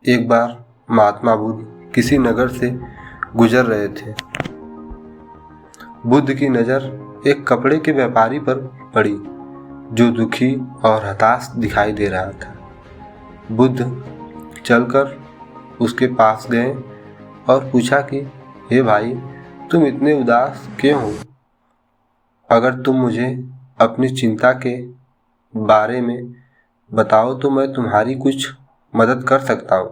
एक बार महात्मा बुद्ध किसी नगर से गुजर रहे थे। बुद्ध की नज़र एक कपड़े के व्यापारी पर पड़ी जो दुखी और हताश दिखाई दे रहा था। बुद्ध चलकर उसके पास गए और पूछा कि हे भाई, तुम इतने उदास क्यों हो? अगर तुम मुझे अपनी चिंता के बारे में बताओ तो मैं तुम्हारी कुछ मदद कर सकता हूँ।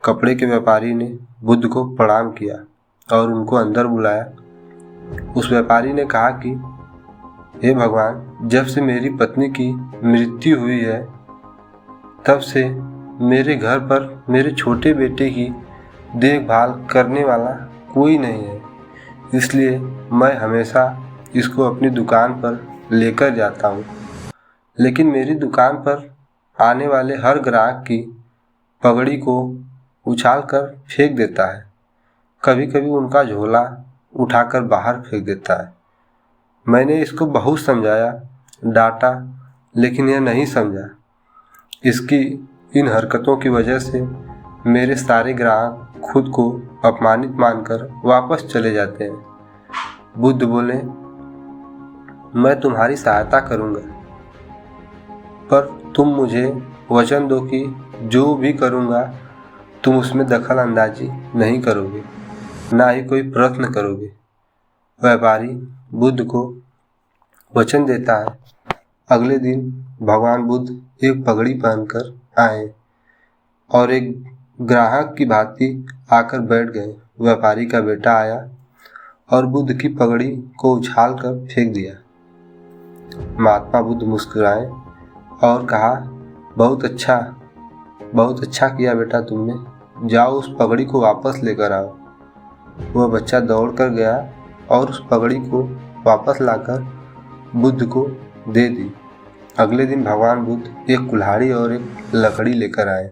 कपड़े के व्यापारी ने बुद्ध को प्रणाम किया और उनको अंदर बुलाया। उस व्यापारी ने कहा कि हे भगवान, जब से मेरी पत्नी की मृत्यु हुई है तब से मेरे घर पर मेरे छोटे बेटे की देखभाल करने वाला कोई नहीं है, इसलिए मैं हमेशा इसको अपनी दुकान पर लेकर जाता हूँ। लेकिन मेरी दुकान पर आने वाले हर ग्राहक की पगड़ी को उछालकर फेंक देता है। कभी कभी उनका झोला उठाकर बाहर फेंक देता है। मैंने इसको बहुत समझाया, डांटा, लेकिन यह नहीं समझा। इसकी इन हरकतों की वजह से मेरे सारे ग्राहक खुद को अपमानित मानकर वापस चले जाते हैं। बुद्ध बोले, मैं तुम्हारी सहायता करूंगा, पर तुम मुझे वचन दो कि जो भी करूंगा तुम उसमें दखल अंदाजी नहीं करोगे, ना ही कोई प्रश्न करोगे। व्यापारी बुद्ध को वचन देता है। अगले दिन भगवान बुद्ध एक पगड़ी पहनकर आए और एक ग्राहक की भांति आकर बैठ गए। व्यापारी का बेटा आया और बुद्ध की पगड़ी को उछालकर फेंक दिया। महात्मा बुद्ध मुस्कुराए और कहा, बहुत अच्छा किया बेटा तुमने, जाओ उस पगड़ी को वापस लेकर आओ। वह बच्चा दौड़ कर गया और उस पगड़ी को वापस लाकर बुद्ध को दे दी। अगले दिन भगवान बुद्ध एक कुल्हाड़ी और एक लकड़ी लेकर आए।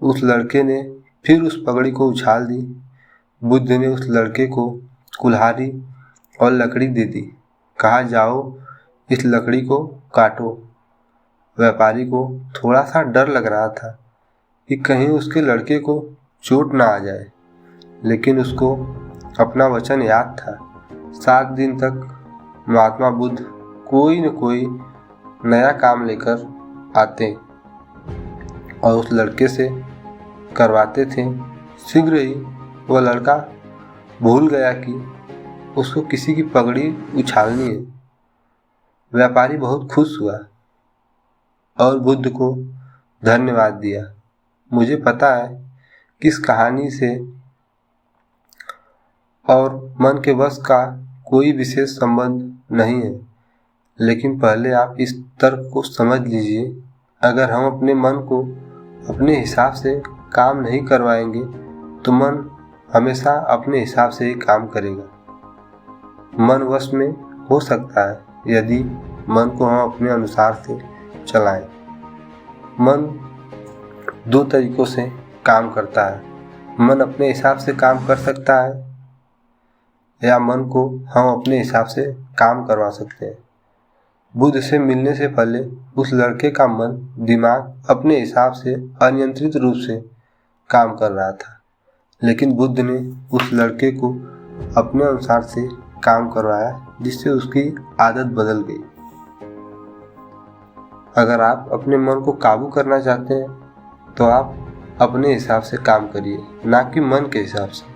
उस लड़के ने फिर उस पगड़ी को उछाल दी। बुद्ध ने उस लड़के को कुल्हाड़ी और लकड़ी दे दी। कहा, जाओ इस लकड़ी को काटो। व्यापारी को थोड़ा सा डर लग रहा था कि कहीं उसके लड़के को चोट ना आ जाए, लेकिन उसको अपना वचन याद था। 7 दिन तक महात्मा बुद्ध कोई न कोई नया काम लेकर आते और उस लड़के से करवाते थे। शीघ्र ही वह लड़का भूल गया कि उसको किसी की पगड़ी उछालनी है। व्यापारी बहुत खुश हुआ और बुद्ध को धन्यवाद दिया। मुझे पता है कि इस कहानी से और मन के वश का कोई विशेष संबंध नहीं है, लेकिन पहले आप इस तर्क को समझ लीजिए। अगर हम अपने मन को अपने हिसाब से काम नहीं करवाएंगे तो मन हमेशा अपने हिसाब से ही काम करेगा। मन वश में हो सकता है यदि मन को हम अपने अनुसार से चलाएं। मन 2 तरीकों से काम करता है। मन अपने हिसाब से काम कर सकता है या मन को हम अपने हिसाब से काम करवा सकते हैं। बुद्ध से मिलने से पहले उस लड़के का मन दिमाग अपने हिसाब से अनियंत्रित रूप से काम कर रहा था, लेकिन बुद्ध ने उस लड़के को अपने अनुसार से काम करवाया, जिससे उसकी आदत बदल गई। अगर आप अपने मन को काबू करना चाहते हैं तो आप अपने हिसाब से काम करिए, ना कि मन के हिसाब से।